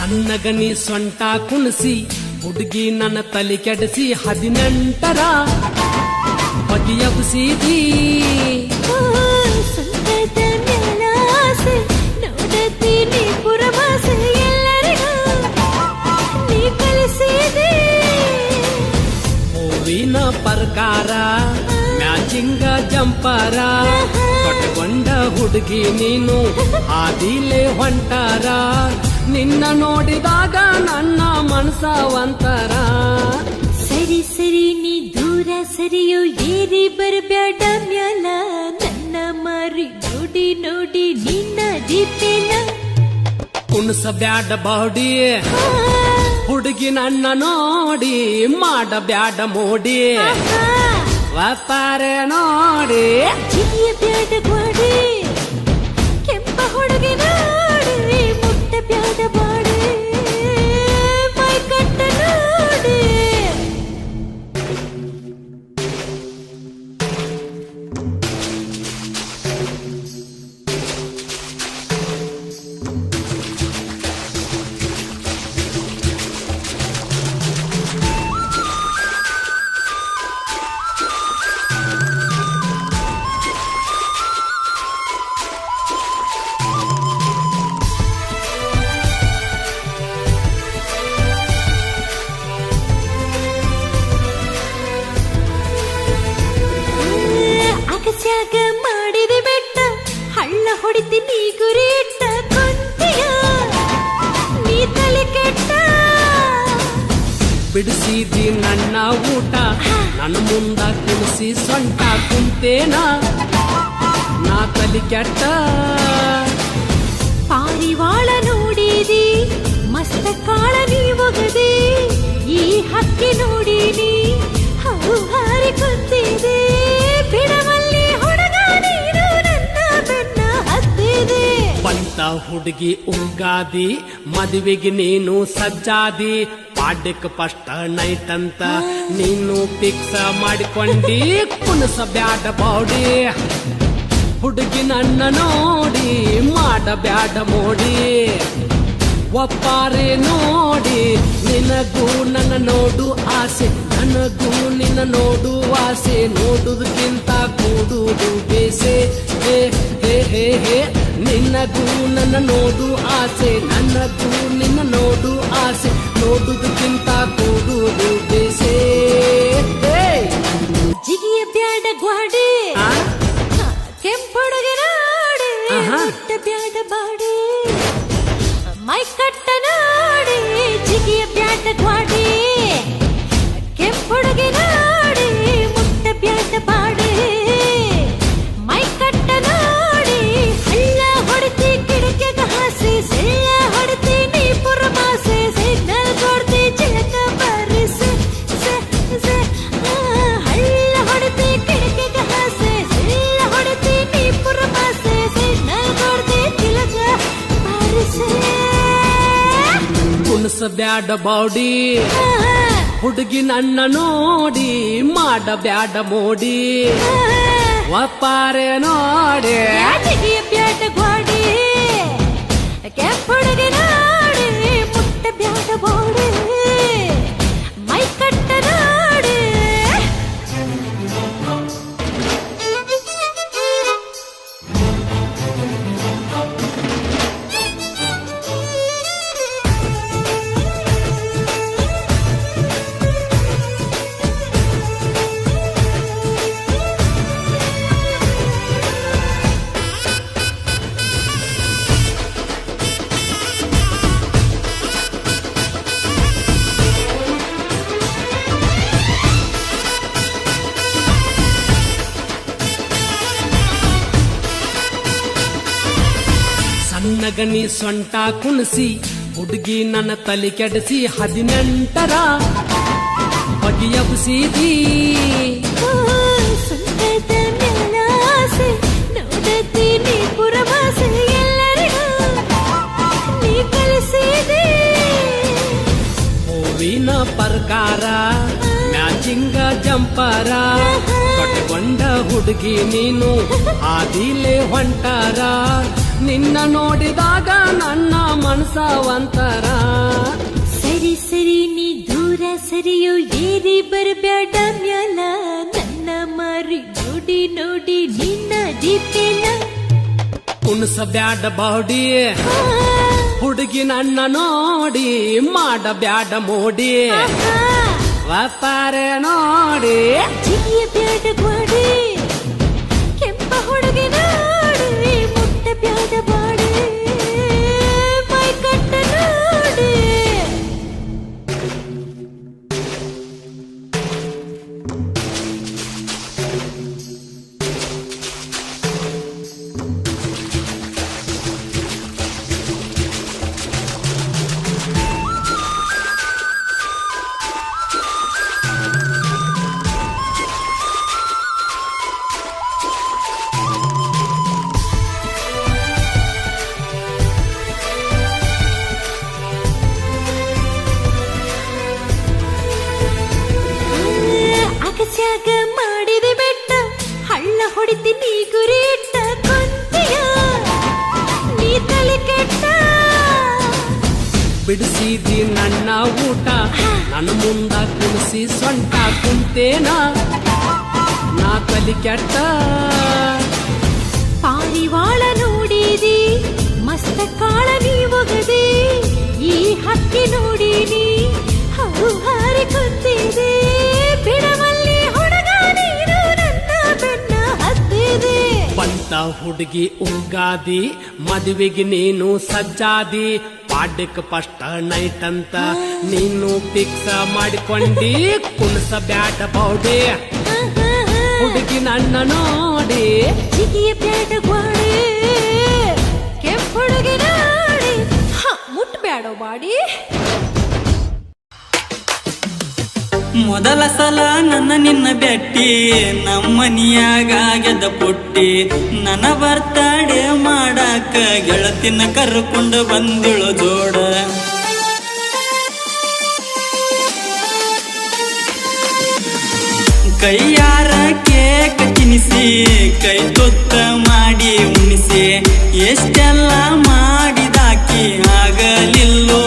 ಸಣ್ಣಗನಿ ಸೊಂಟ ಕುಣಿಸಿ ಹುಡುಗಿ ನನ್ನ ತಲೆ ಕೆಡಿಸಿ 18ರ ಬಗೆಯಬ್ಸಿದಿ ಸಂತದ ಮ್ಯಾಲಾಸೆ ನೋಡತೀನಿ ಪುರಮಾಸೆ ಎಲ್ಲರಿಗೂ ನೀ ಕಲಿಸಿದೆ ಹೂವಿನ ಪ್ರಕಾರ ಮ್ಯಾಚಿಂಗ ಜಂಪರ ಕಟ್ಕೊಂಡ ಹುಡುಗಿ ನೀನು ಆದಿಲೆ ಹೊಂಟಾರ ನಿನ್ನ ನೋಡಿದಾಗ ನನ್ನ ಮನಸ ಒಂತರ ಸರಿ ಸರಿ ನೀ ದೂರ ಸರಿಯೋ ಏರಿ ಬರಬ್ಯಾಡ ಮ್ಯಾಲ ನನ್ನ ಮಾರಿ ನೋಡಿ ನೋಡಿ ನಿನ್ನ ದೀಪೇನ ಕುಣಿಸಬ್ಯಾಡ ಬಾಡಿ ಹುಡುಗಿ ನನ್ನ ನೋಡಿ ಮಾಡಬ್ಯಾಡ ಮೋಡಿ ವ್ಯಾಪಾರ ನೋಡಿ ಜಿಗಿಯ ಬ್ಯಾಡ ಗ್ವಾಡಿ ಕೆಂಪ ಹುಡುಗಿ ನೋಡಿ ಮುಟ್ಟ ಬ್ಯಾಡ ಬಾಡಿ ಮೈ ಕಟ್ಟ ನೋಡಿ ಅಗಸ್ಯಾಗ ಮಾಡಿದೆ ಬೆಟ್ಟ ಹಳ್ಳ ಹೊಡಿತೀನಿ ಗುರಿ ಇಟ್ಟ ಕೊಂತಿಯ ನೀ ತಲೆ ಕೆಟ್ಟ ಬಿಡಿಸಿದಿ ನನ್ನ ಊಟ ನನ್ನ ಮುಂದ ಕುಣಿಸಿ ಸೊಂಟ ಕುಂತೇನ ನಾ ತಲಿ ಕೆಟ್ಟ ಪಾರಿವಾಳ ನೋಡಿದಿ ಮಸ್ತ ಕಾಳ ನೀ ಒಗದಿ ಈ ಹಕ್ಕಿ ನೋಡಿನಿ ಹವು ಹಾರಿ ಕುಂತಿದೆ ಬಿಡವಲ್ಲಿ ಹುಡುಗ ನೀನು ನನ್ನ ಬೆನ್ನ ಹತ್ತಿದೆ ಬಂತ ಹುಡುಗಿ ಉಗಾದಿ ಮದುವೆಗೆ ನೀನು ಸಜ್ಜಾದಿ ಪಾಡ್ಯಕ್ಕೆ ಫಸ್ಟ್ ನೈಟ್ ಅಂತ ನೀನು ಫಿಕ್ಸ್ ಮಾಡಿಕೊಂಡಿ ಕುಣಿಸಬ್ಯಾಡ ಬಾಡಿ ಹುಡುಗಿ ನನ್ನ ನೋಡಿ ಮಾಡಬ್ಯಾಡ ಮೋಡಿ ಒಪ್ಪಾರೆ ನೋಡಿ ನಿನಗೂ ನನ್ನ ನೋಡು ಆಸೆ ನನಗೂ ನಿನ್ನ ನೋಡು ಆಸೆ ನೋಡುವುದಕ್ಕಿಂತ ಕೂಡುವುದು ಬೇಸೆ ಹೇ ಹೇ ಹೇ ಹೇ ನಿನಗೂ ನನ್ನ ನೋಡು ಆಸೆ ನನಗೂ ನಿನ್ನ ನೋಡು ಆಸೆ ನೋಡುವುದಕ್ಕಿಂತ ಕೂಡುವುದು ಬೇಸೆ ಜಿಗಿಯ ಬ್ಯಾಡ ಗ್ವಾಡಿ ಕೆಂಪುಡುಗೆ ನೋಡಿ ಮುಟ್ಟ ಬ್ಯಾಡ ಬಾಡಿ ಮೈ ಕಟ್ಟ ನೋಡಿ ಜಿಗಿಯ ಬ್ಯಾಡ ಗ್ವಾಡಿ ಕೆಂಪುಡುಗೆ ನೋಡಿ ಮುಟ್ಟ ಬ್ಯಾಡ ಬಾಡಿ ಮೈ ಕಟ್ಟ ನೋಡಿ ಹಳ್ಳ ಹೊಡಿತಿ ಕಿಡಕೆಗ ಹಾಸಿ ಸೆಳ್ಳ ಹೊಡಿತಿ ನೀ ಪುರಮಾಸೆ ಸಿಗ್ನಲ್ ಕೊಡ್ತಿ ಚಿಲಕ ಬರಿಸಿ ಹಳ್ಳ ಹೊಡಿತಿ ಕಿಡಕೆಗ ಹಾಸಿ ಸೆಳ್ಳ ಹೊಡಿತಿ ನೀ ಪುರಮಾಸೆ ಸಿಗ್ನಲ್ ಕೊಡ್ತಿ ಚಿಲಕ ಬರಿಸಿ ಕುಣಿಸಬ್ಯಾಡ ಬಾಡಿ ಹುಡುಗಿ ನನ್ನ ನೋಡಿ ಮಾಡಬ್ಯಾಡ ಮೋಡಿ ಒಪ್ಪಾರೆ ನೋಡಿ ಜಿಗಿಯ ಬ್ಯಾಡ ಗ್ವಾಡಿ ಕೆಂಪುಡುಗೆ ನೋಡಿ ಮುಟ್ಟ ಬ್ಯಾಡ ಬಾಡಿ ಮೈ ಕಟ್ಟ ನೋಡಿ ಸಣ್ಣಗನಿ ಸೊಂಟ ಕುಣಿಸಿ ಹುಡುಗಿ ನನ್ನ ತಲೆ ಕೆಡಿಸಿ 18ರ ಬಗೆಯಬ್ಸಿದಿ ಸಂತದ ಮ್ಯಾಲಾಸೆ ನೋಡತೀನಿ ಪುರಮಾಸೆ ಎಲ್ಲರಿಗೂ ನೀ ಕಲಿಸಿದೆ ಹೂವಿನ ಪ್ರಕಾರ ಮ್ಯಾಚಿಂಗ ಜಂಪರ ಕಟ್ಕೊಂಡ ಹುಡುಗಿ ನೀನು ಆದಿಲೆ ಹೊಂಟಾರ ನಿನ್ನ ನೋಡಿದಾಗ ನನ್ನ ಮನಸ ಒಂತರ ಸರಿ ನೀ ದೂರ ಸರಿಯೋ ಏರಿ ಬರ್ಬ್ಯಾಡ ಮ್ಯಾಲ ನನ್ನ ಮಾರಿ ನೋಡಿ ನೋಡಿ ನಿನ್ನ ದೀಪೇನ ಕುಣಸ ಬ್ಯಾಡ ಬಾಡಿ ಹುಡುಗಿ ನನ್ನ ನೋಡಿ ಮಾಡ ಬ್ಯಾಡ ಮೋಡಿ ವ್ಯಾಪಾರ ನೋಡಿ ಜಿಗಿಯ ಬ್ಯಾಡ ಗ್ವಾಡಿ ಕೆಂಪ ಹುಡುಗಿ ನೋಡಿ ಮುಟ್ಟ ಬ್ಯಾಡ ಬಾಡಿ ಮೈ ಕಟ್ಟ ನೋಡಿ ಅಗಸ್ಯಾಗ ಮಾಡಿದೆ ಬೆಟ್ಟ ಹಳ್ಳ ಹೊಡಿತೀನಿ ಗುರಿ ಇಟ್ಟ ಕೊಂತಿಯ ನೀ ತಲೆ ಕೆಟ್ಟ ಬಿಡಿಸಿದಿ ನನ್ನ ಊಟ ನನ್ನ ಮುಂದ ಕುಣಿಸಿ ಸೊಂಟ ಕುಂತೇನ ನಾ ತಲಿ ಕೆಟ್ಟ ಪಾರಿವಾಳ ನೋಡಿದಿ ಮಸ್ತ ಕಾಳ ನೀ ಒಗದಿ ಈ ಹಕ್ಕಿ ನೋಡಿನಿ ಹೌ ಹಾರಿ ಕುಂತಿದೆ ಬಿಡವಲ್ಲಿ ಹುಡುಗ ನೀನು ನನ್ನ ಬೆನ್ನ ಹತ್ತಿದೆ ಬಂತ ಹುಡುಗಿ ಉಗಾದಿ ಮದುವೆಗೆ ನೀನು ಸಜ್ಜಾದಿ ಪಾಡ್ಯಕ್ಕೆ ಫಸ್ಟ್ ನೈಟ್ ಅಂತ ನೀನು ಫಿಕ್ಸ್ ಮಾಡಿಕೊಂಡಿ ಕುಣಸ ಬ್ಯಾಡ ಬೌಡಿ ಹುಡುಗಿ ನನ್ನ ನೋಡಿ ಜಿಗಿಯ ಬ್ಯಾಡ ಗ್ವಾಡಿ ಕೆಂಪ ಹುಡುಗಿ ನೋಡಿ ಮುಟ್ ಬ್ಯಾಡೋ ಬಾಡಿ ಮೊದಲ ಸಲ ನನ್ನ ನಿನ್ನ ಬೆಟ್ಟಿ ನಮ್ಮನಿಯಾಗ ಆಗ್ಯದ ಪುಟ್ಟಿ ನನ್ನ ಬರ್ತಡೆ ಮಾಡಾಕ ಗೆಳತಿನ ಕರ್ಕೊಂಡು ಬಂದಿಳು ಜೋಡ ಕೈಯಾರ ಕೇಕ್ ತಿನಿಸಿ ಕೈ ತುತ್ತ ಮಾಡಿ ಉಣಿಸಿ ಎಷ್ಟೆಲ್ಲ ಮಾಡಿದಾಕಿ ಆಗಲಿಲ್ಲೋ